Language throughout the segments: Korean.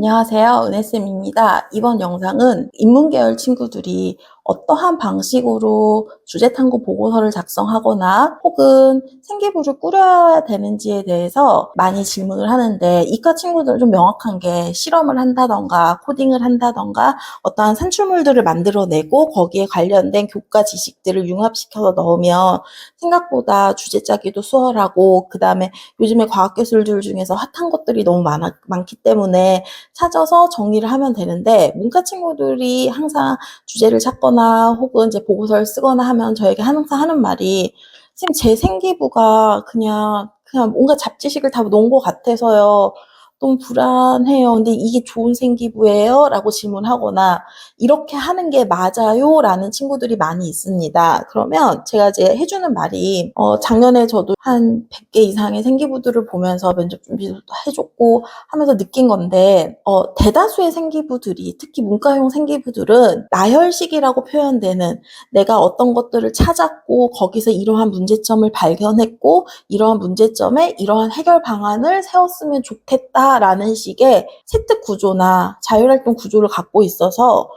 안녕하세요. 은혜쌤입니다. 이번 영상은 인문계열 친구들이 어떠한 방식으로 주제탐구 보고서를 작성하거나 혹은 생기부를 꾸려야 되는지에 대해서 많이 질문을 하는데, 이과 친구들은 좀 명확한 게 실험을 한다던가 코딩을 한다던가 어떠한 산출물들을 만들어내고 거기에 관련된 교과 지식들을 융합시켜서 넣으면 생각보다 주제 짜기도 수월하고, 그 다음에 요즘에 과학기술들 중에서 핫한 것들이 너무 많기 때문에 찾아서 정리를 하면 되는데, 문과 친구들이 항상 주제를 찾거나 혹은 이제 보고서를 쓰거나 하면 저에게 항상 하는 말이, 선생님 제 생기부가 그냥 뭔가 잡지식을 다 놓은 것 같아서요. 너무 불안해요. 근데 이게 좋은 생기부예요? 라고 질문하거나, 이렇게 하는 게 맞아요? 라는 친구들이 많이 있습니다. 그러면 제가 이제 해주는 말이, 작년에 저도 한 100개 이상의 생기부들을 보면서 면접 준비도 해줬고 하면서 느낀 건데, 대다수의 생기부들이, 특히 문과형 생기부들은 나열식이라고 표현되는, 내가 어떤 것들을 찾았고 거기서 이러한 문제점을 발견했고 이러한 문제점에 이러한 해결 방안을 세웠으면 좋겠다라는 식의 세특 구조나 자율활동 구조를 갖고 있어서,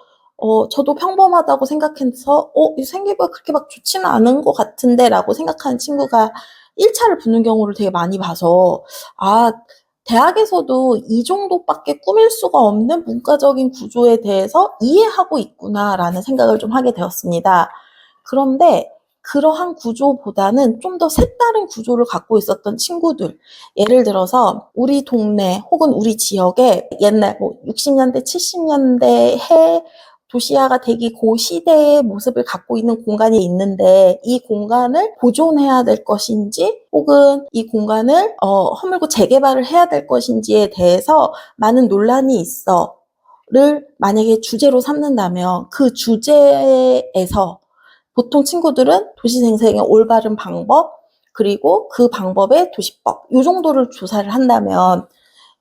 저도 평범하다고 생각해서 이 생기부가 그렇게 막 좋지는 않은 것 같은데 라고 생각하는 친구가 1차를 붙는 경우를 되게 많이 봐서, 대학에서도 이 정도밖에 꾸밀 수가 없는 문과적인 구조에 대해서 이해하고 있구나라는 생각을 좀 하게 되었습니다. 그런데 그러한 구조보다는 좀 더 색다른 구조를 갖고 있었던 친구들, 예를 들어서 우리 동네 혹은 우리 지역에 옛날 60년대, 70년대에 도시화가 되기 그 시대의 모습을 갖고 있는 공간이 있는데, 이 공간을 보존해야 될 것인지 혹은 이 공간을 허물고 재개발을 해야 될 것인지에 대해서 많은 논란이 있어를 만약에 주제로 삼는다면, 그 주제에서 보통 친구들은 도시생생의 올바른 방법, 그리고 그 방법의 도시법, 이 정도를 조사를 한다면,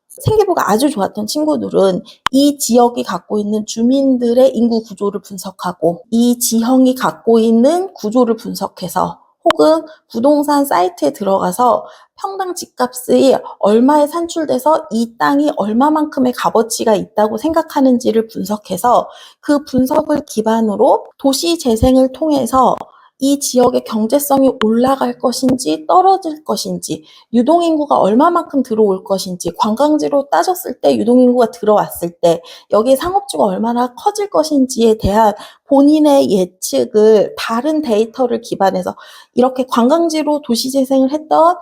생기부가 아주 좋았던 친구들은 이 지역이 갖고 있는 주민들의 인구 구조를 분석하고 이 지형이 갖고 있는 구조를 분석해서, 혹은 부동산 사이트에 들어가서 평당 집값이 얼마에 산출돼서 이 땅이 얼마만큼의 값어치가 있다고 생각하는지를 분석해서, 그 분석을 기반으로 도시 재생을 통해서 이 지역의 경제성이 올라갈 것인지 떨어질 것인지, 유동인구가 얼마만큼 들어올 것인지, 관광지로 따졌을 때 유동인구가 들어왔을 때 여기에 상업지가 얼마나 커질 것인지에 대한 본인의 예측을 다른 데이터를 기반해서, 이렇게 관광지로 도시재생을 했던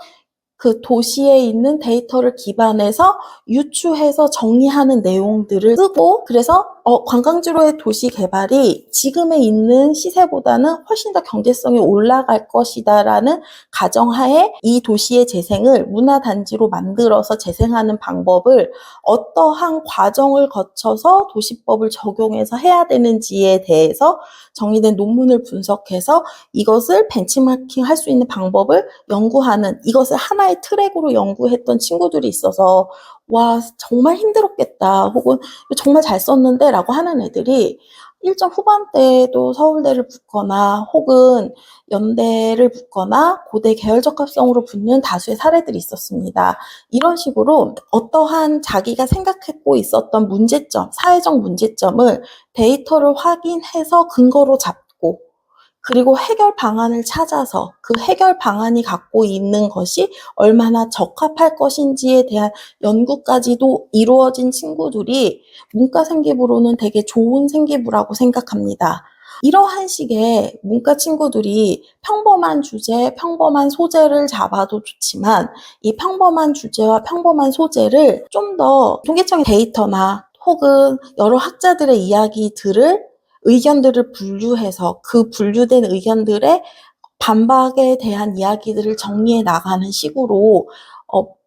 그 도시에 있는 데이터를 기반해서 유추해서 정리하는 내용들을 쓰고, 그래서 관광지로의 도시 개발이 지금에 있는 시세보다는 훨씬 더 경제성이 올라갈 것이다라는 가정하에 이 도시의 재생을 문화단지로 만들어서 재생하는 방법을 어떠한 과정을 거쳐서 도시법을 적용해서 해야 되는지에 대해서 정리된 논문을 분석해서 이것을 벤치마킹 할 수 있는 방법을 연구하는, 이것을 하나의 트랙으로 연구했던 친구들이 있어서, 와, 정말 힘들었겠다, 혹은 정말 잘 썼는데 라고 하는 애들이 1점 후반대에도 서울대를 붙거나 혹은 연대를 붙거나 고대 계열적 합성으로 붙는 다수의 사례들이 있었습니다. 이런 식으로 어떠한 자기가 생각하고 있었던 문제점, 사회적 문제점을 데이터를 확인해서 근거로 잡고, 그리고 해결 방안을 찾아서 그 해결 방안이 갖고 있는 것이 얼마나 적합할 것인지에 대한 연구까지도 이루어진 친구들이 문과 생기부로는 되게 좋은 생기부라고 생각합니다. 이러한 식의 문과 친구들이 평범한 주제, 평범한 소재를 잡아도 좋지만, 이 평범한 주제와 평범한 소재를 좀 더 통계청의 데이터나 혹은 여러 학자들의 이야기들을, 의견들을 분류해서 그 분류된 의견들의 반박에 대한 이야기들을 정리해 나가는 식으로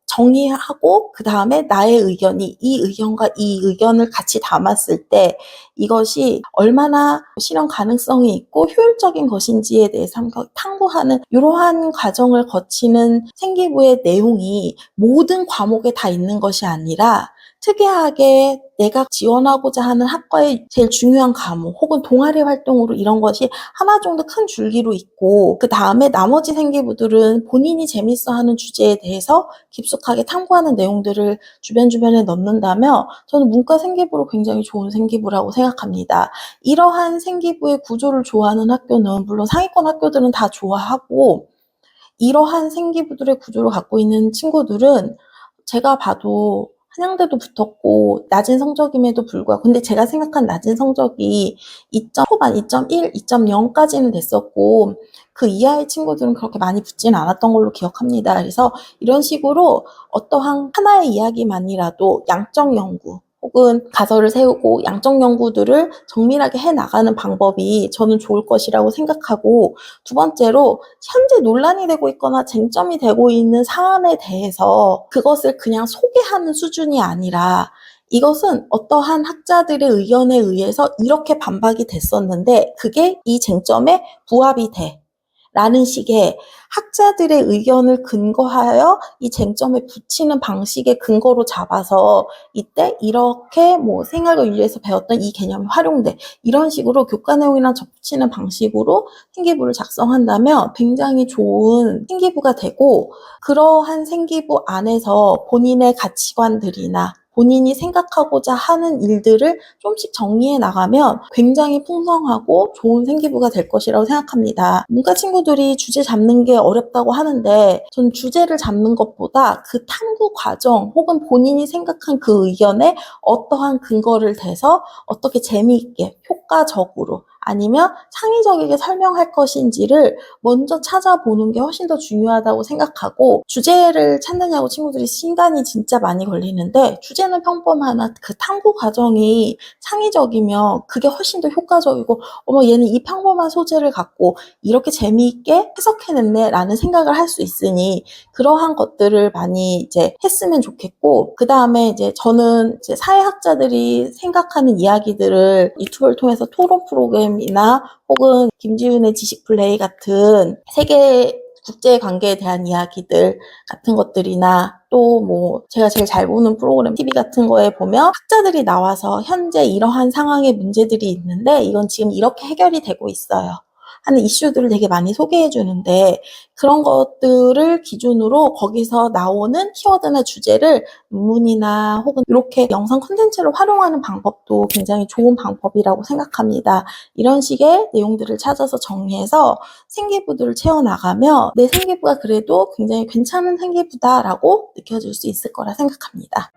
정리하고, 그 다음에 나의 의견이 이 의견과 이 의견을 같이 담았을 때 이것이 얼마나 실현 가능성이 있고 효율적인 것인지에 대해서 탐구하는, 이러한 과정을 거치는 생기부의 내용이 모든 과목에 다 있는 것이 아니라 특이하게 내가 지원하고자 하는 학과의 제일 중요한 과목 혹은 동아리 활동으로 이런 것이 하나 정도 큰 줄기로 있고 그 다음에 나머지 생기부들은 본인이 재밌어하는 주제에 대해서 깊숙하게 탐구하는 내용들을 주변에 넣는다면 저는 문과 생기부로 굉장히 좋은 생기부라고 생각합니다. 이러한 생기부의 구조를 좋아하는 학교는 물론 상위권 학교들은 다 좋아하고 이러한 생기부들의 구조를 갖고 있는 친구들은 제가 봐도 한양대도 붙었고 낮은 성적임에도 불구하고 근데 제가 생각한 낮은 성적이 2점 초반 2.1, 2.0까지는 됐었고 그 이하의 친구들은 그렇게 많이 붙지는 않았던 걸로 기억합니다. 그래서 이런 식으로 어떠한 하나의 이야기만이라도 양적 연구 혹은 가설을 세우고 양적 연구들을 정밀하게 해나가는 방법이 저는 좋을 것이라고 생각하고 두 번째로 현재 논란이 되고 있거나 쟁점이 되고 있는 사안에 대해서 그것을 그냥 소개하는 수준이 아니라 이것은 어떠한 학자들의 의견에 의해서 이렇게 반박이 됐었는데 그게 이 쟁점에 부합이 돼. 라는 식의 학자들의 의견을 근거하여 이 쟁점에 붙이는 방식의 근거로 잡아서 이때 이렇게 뭐 생활과 윤리에서 배웠던 이 개념이 활용돼. 이런 식으로 교과 내용이랑 접붙이는 방식으로 생기부를 작성한다면 굉장히 좋은 생기부가 되고 그러한 생기부 안에서 본인의 가치관들이나 본인이 생각하고자 하는 일들을 좀씩 정리해 나가면 굉장히 풍성하고 좋은 생기부가 될 것이라고 생각합니다. 문과 친구들이 주제 잡는 게 어렵다고 하는데 전 주제를 잡는 것보다 그 탐구 과정 혹은 본인이 생각한 그 의견에 어떠한 근거를 대서 어떻게 재미있게 효과적으로 아니면 창의적이게 설명할 것인지를 먼저 찾아보는 게 훨씬 더 중요하다고 생각하고 주제를 찾느냐고 친구들이 시간이 진짜 많이 걸리는데 주제는 평범하나 그 탐구 과정이 창의적이면 그게 훨씬 더 효과적이고 어머 얘는 이 평범한 소재를 갖고 이렇게 재미있게 해석해냈네 라는 생각을 할 수 있으니 그러한 것들을 많이 이제 했으면 좋겠고 그 다음에 이제 저는 이제 사회학자들이 생각하는 이야기들을 유튜브를 통해서 토론 프로그램이나 혹은 김지훈의 지식 플레이 같은 세계 국제 관계에 대한 이야기들 같은 것들이나 또 뭐 제가 제일 잘 보는 프로그램 TV 같은 거에 보면 학자들이 나와서 현재 이러한 상황의 문제들이 있는데 이건 지금 이렇게 해결이 되고 있어요. 하는 이슈들을 되게 많이 소개해 주는데 그런 것들을 기준으로 거기서 나오는 키워드나 주제를 논문이나 혹은 이렇게 영상 콘텐츠를 활용하는 방법도 굉장히 좋은 방법이라고 생각합니다. 이런 식의 내용들을 찾아서 정리해서 생기부들을 채워나가면 내 생기부가 그래도 굉장히 괜찮은 생기부다라고 느껴질 수 있을 거라 생각합니다.